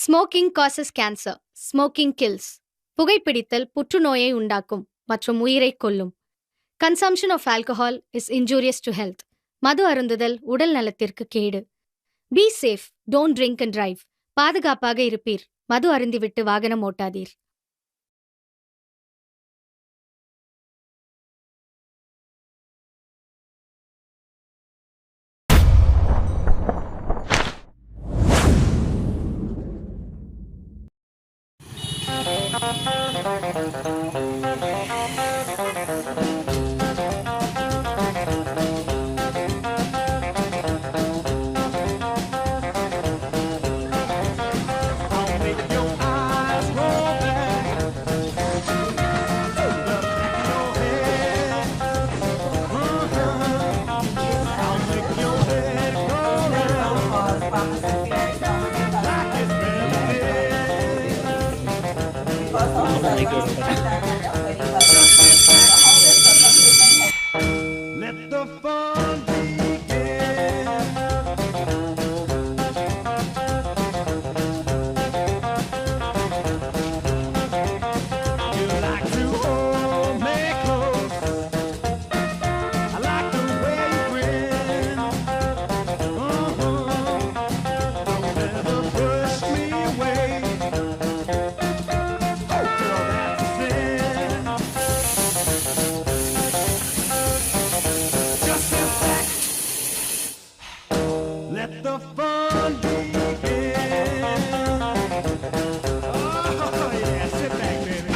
Smoking causes cancer. Smoking kills. புகைப்பிடித்தல் புற்றுநோயை உண்டாக்கும் மற்றும் உயிரைக் கொல்லும். Consumption of alcohol is injurious to health. மது அருந்துதல் உடல் நலத்திற்கு கேடு. Be safe, don't drink and drive. பாதுகாப்பாக இருப்பீர். மது அருந்திவிட்டு வாகனம் ஓட்டாதீர். Let the fun begin. You like to hold me close. I like the way you grin. Don't ever push me away. Oh, girl, that's a sin. Just sit back. Let the fun begin. Oh, yeah, sit back, baby.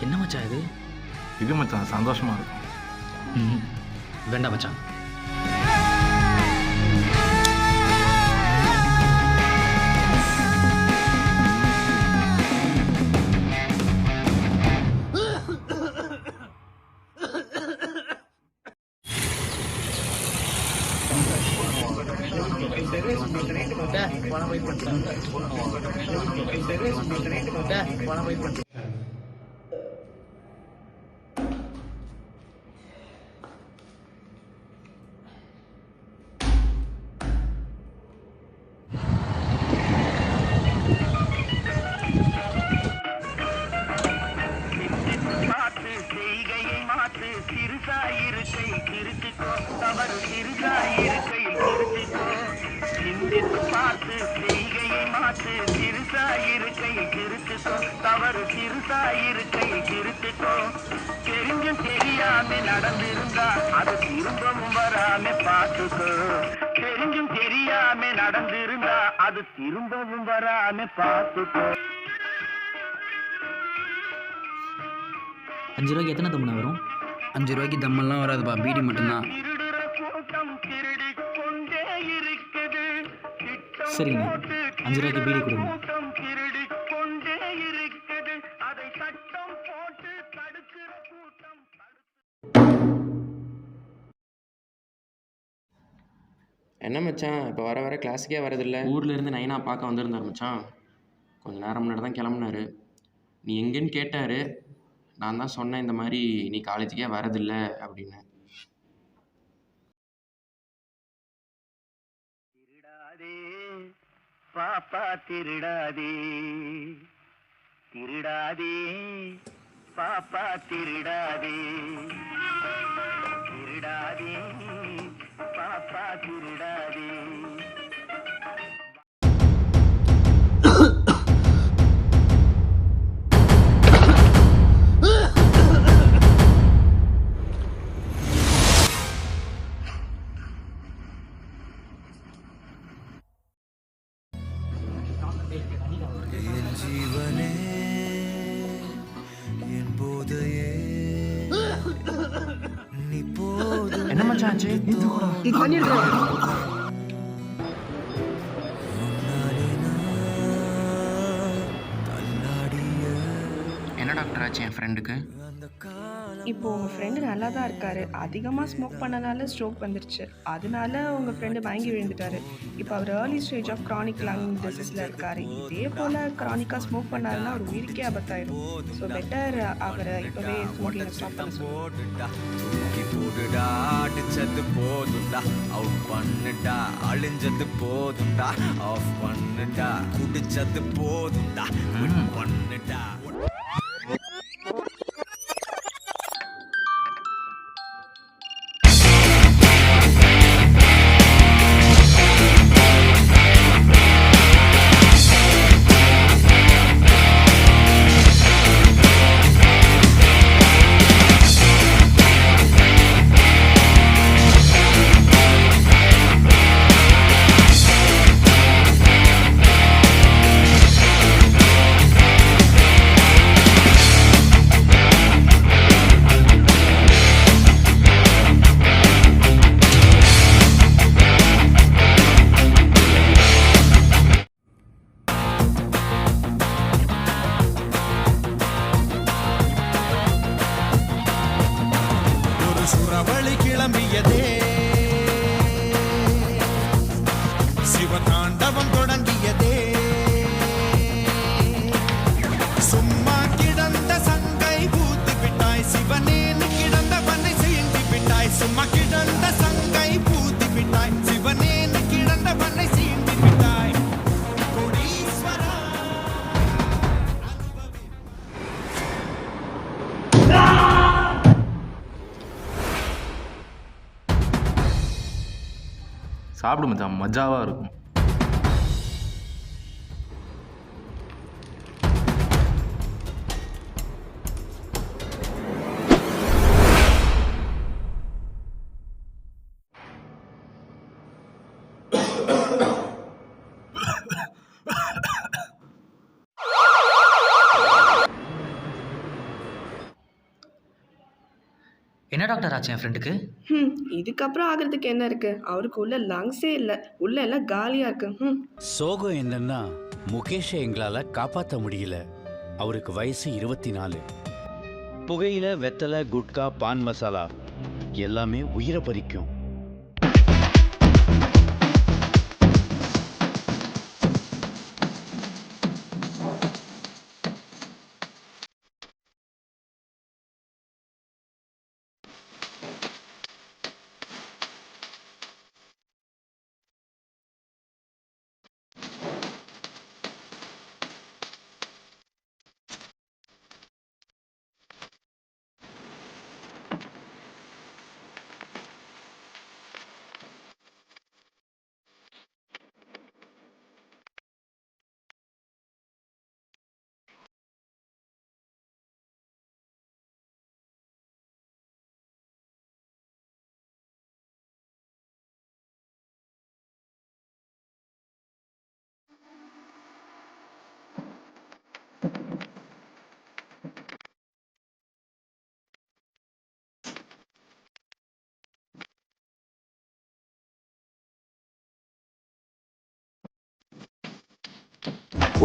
என்ன மச்சான் இது? இது மச்சான் சந்தோஷமா இருக்கும். வேண்டாம் மச்சான். சிறுசாயிருக்கை திருத்திக்கோ, தவறு சிறுசாயிருக்கையில் திருத்திக்கோ. சிந்தித்து பார்த்து செய்கையை மாற்று, சிறுசாயிருக்கையில் திருத்திக்கோ, தவறு சிறுசாயிருக்கையில் திருத்திக்கோ. தெரிஞ்சும் தெரியாம நடந்திருந்தா அது திரும்பவும் வராம பார்த்துக்கோ. தெரிஞ்சும் தெரியாம நடந்திருந்தா அது திரும்பவும் வராம பார்த்துக்கோ. 5 ரூபாய்க்கு எத்தனை தம்முண்ணா வரும்? 5 ரூபாய்க்கு தம்மெல்லாம் வராதுப்பா, பீடி மட்டும்தான். சரிங்கண்ணா, 5 ரூபாய்க்கு பீடி கொடுங்க. என்ன மச்சான், இப்போ வர வர கிளாஸுக்கே வரதில்லை. ஊர்லேருந்து நைனா பார்க்க வந்திருந்தார் மச்சான். கொஞ்சம் நேரம் முன்னாடி தான் கிளம்புனாரு. நீ எங்கேன்னு கேட்டார். நான் தான் சொன்னேன் இந்த மாதிரி நீ காலேஜுக்கே வரதில்லை அப்படின்னு. திருடாதே பாப்பா திருடாதே, திருடாதே பாப்பா திருடாதே, திருடாதே பாப்பா திருடாதே. ஜீவனே என் போதையே நீ போதும். என்ன மச்சான் ஆச்சு? என்ன டாக்டர் ஆச்சு என் ஃப்ரெண்டுக்கு? இப்போ உங்கள் ஃப்ரெண்டு நல்லா தான் இருக்காரு. அதிகமாக ஸ்மோக் பண்ணனால ஸ்ட்ரோக் வந்துருச்சு. அதனால உங்கள் ஃப்ரெண்டு மயங்கி விழுந்துட்டாரு. இப்போ அவர் early stage of chronic lung டிசீஸில் இருக்காரு. இதே போல் க்ரானிக்காக ஸ்மோக் பண்ணாருன்னா அவர் உயிருக்கே ஆபத்தாயிடும். ஸோ பெட்டர் அவரை இப்போவே ஸ்மோக்கிங்கை ஸ்டாப் பண்ண சொல்லுங்க. போடுடா, அடிச்சது போதுண்டா, அவுட் பண்ணுடா, அழிஞ்சது போதுண்டா, ஆஃப் பண்ணுடா, குடிச்சது போதுண்டா, quit பண்ணுடா. சுரவழி கிளம்பியதே, சிவதாண்டவம் தொடங்கியதே, சும்மா கிடந்த சங்கை பூத்து விட்டாய், சிவனேன்னு கிடந்தவனை சீண்டி விட்டாய், சும்மா கிடந்த சங்கை பூத்து விட்டாய், சிவனேன்னு கிடந்தவனை சீண்டி விட்டாய். கோடீஸ்வரா சாப்பிடு மச்சான், மஜாவாக இருக்கும். என்ன டாக்டர் ஆச்சு என் ஃப்ரெண்டுக்கு? இதுக்கப்புறம் ஆகிறதுக்கு என்ன இருக்குது? அவருக்கு உள்ள லங்ஸே இல்லை, உள்ள எல்லாம் காலியாக இருக்கு. சோகம் என்னன்னா முகேஷை எங்களால் காப்பாற்ற முடியல. அவருக்கு வயசு 24. புகையில, வெத்தலை, குட்கா, பான் மசாலா எல்லாமே உயிரை பறிக்கும்.